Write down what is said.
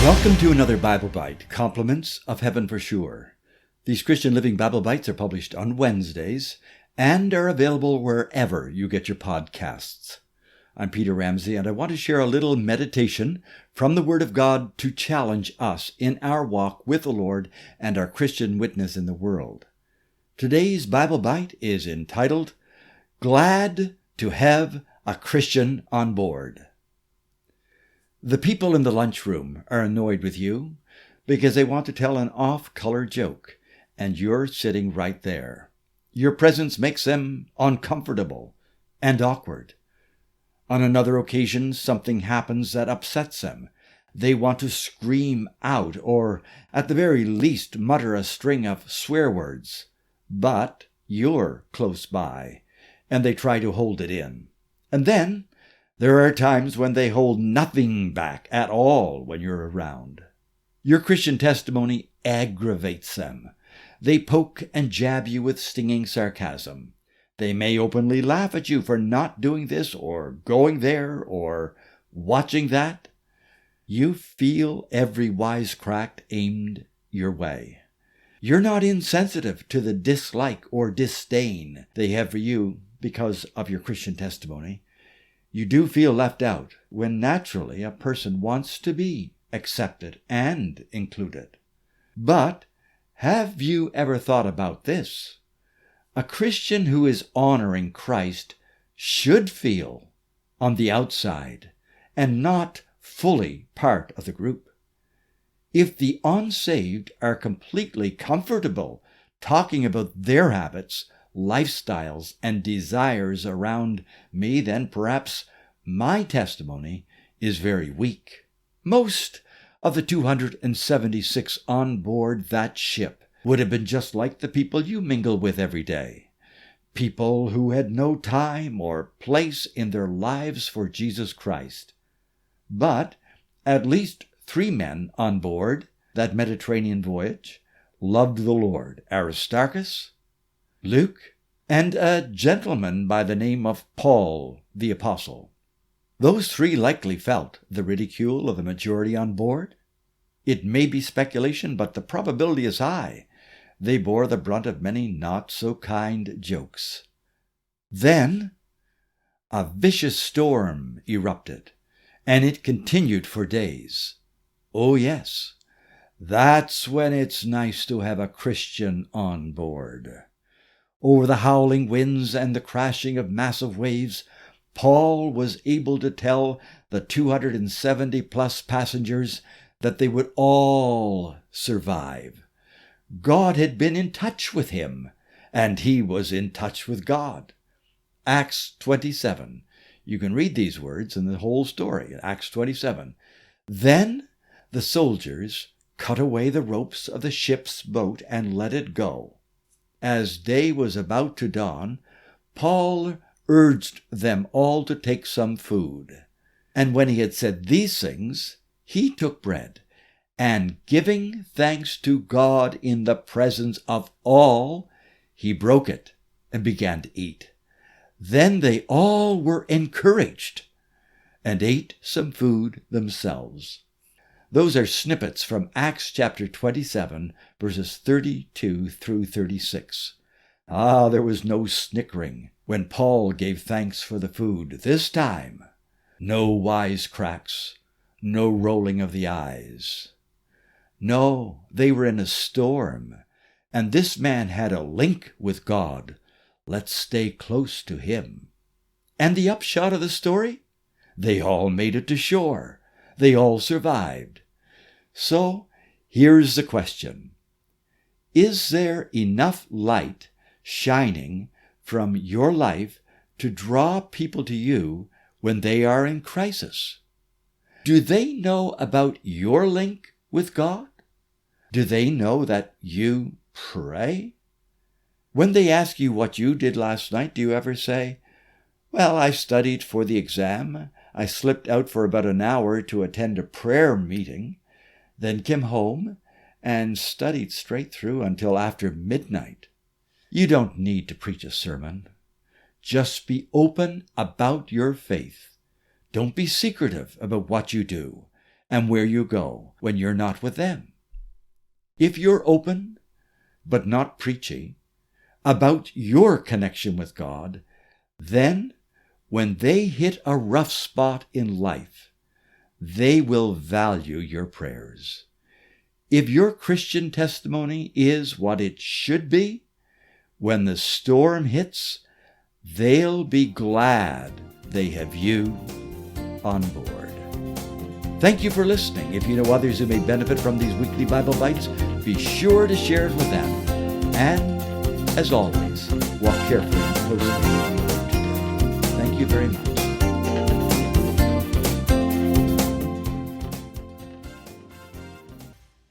Welcome to another Bible Bite, compliments of Heaven4sure. These Christian Living Bible Bites are published on Wednesdays and are available wherever you get your podcasts. I'm Peter Ramsey, and I want to share a little meditation from the Word of God to challenge us in our walk with the Lord and our Christian witness in the world. Today's Bible Bite is entitled, Glad to Have a Christian on Board. The people in the lunchroom are annoyed with you because they want to tell an off-color joke, and you're sitting right there. Your presence makes them uncomfortable and awkward. On another occasion, something happens that upsets them. They want to scream out or, at the very least, mutter a string of swear words. But you're close by, and they try to hold it in. And then there are times when they hold nothing back at all when you're around. Your Christian testimony aggravates them. They poke and jab you with stinging sarcasm. They may openly laugh at you for not doing this or going there or watching that. You feel every wisecrack aimed your way. You're not insensitive to the dislike or disdain they have for you because of your Christian testimony. You do feel left out when naturally a person wants to be accepted and included. But have you ever thought about this? A Christian who is honoring Christ should feel on the outside and not fully part of the group. If the unsaved are completely comfortable talking about their habits, lifestyles, and desires around me, then perhaps my testimony is very weak. Most of the 276 on board that ship would have been just like the people you mingle with every day. People who had no time or place in their lives for Jesus Christ. But at least 3 men on board that Mediterranean voyage loved the Lord: Aristarchus, Luke, and a gentleman by the name of Paul the Apostle. Those 3 likely felt the ridicule of the majority on board. It may be speculation, but the probability is high. They bore the brunt of many not-so-kind jokes. Then a vicious storm erupted, and it continued for days. Oh yes, that's when it's nice to have a Christian on board. Over the howling winds and the crashing of massive waves, Paul was able to tell the 270-plus passengers that they would all survive. God had been in touch with him, and he was in touch with God. Acts 27. You can read these words and the whole story in Acts 27. Then the soldiers cut away the ropes of the ship's boat and let it go. As day was about to dawn, Paul urged them all to take some food. And when he had said these things, he took bread, and giving thanks to God in the presence of all, he broke it and began to eat. Then they all were encouraged and ate some food themselves. Those are snippets from Acts chapter 27, verses 32 through 36. There was no snickering when Paul gave thanks for the food. This time, no wisecracks, no rolling of the eyes. No, they were in a storm, and this man had a link with God. Let's stay close to him. And the upshot of the story? They all made it to shore. They all survived. So, here's the question. Is there enough light shining from your life to draw people to you when they are in crisis? Do they know about your link with God? Do they know that you pray? When they ask you what you did last night, do you ever say, "Well, I studied for the exam. I slipped out for about an hour to attend a prayer meeting, then came home and studied straight through until after midnight"? You don't need to preach a sermon. Just be open about your faith. Don't be secretive about what you do, and where you go when you're not with them. If you're open, but not preachy, about your connection with God, then when they hit a rough spot in life, they will value your prayers. If your Christian testimony is what it should be, when the storm hits, they'll be glad they have you on board. Thank you for listening. If you know others who may benefit from these weekly Bible Bites, be sure to share it with them. And, as always, walk carefully and closely with the Lord today. Thank you very much.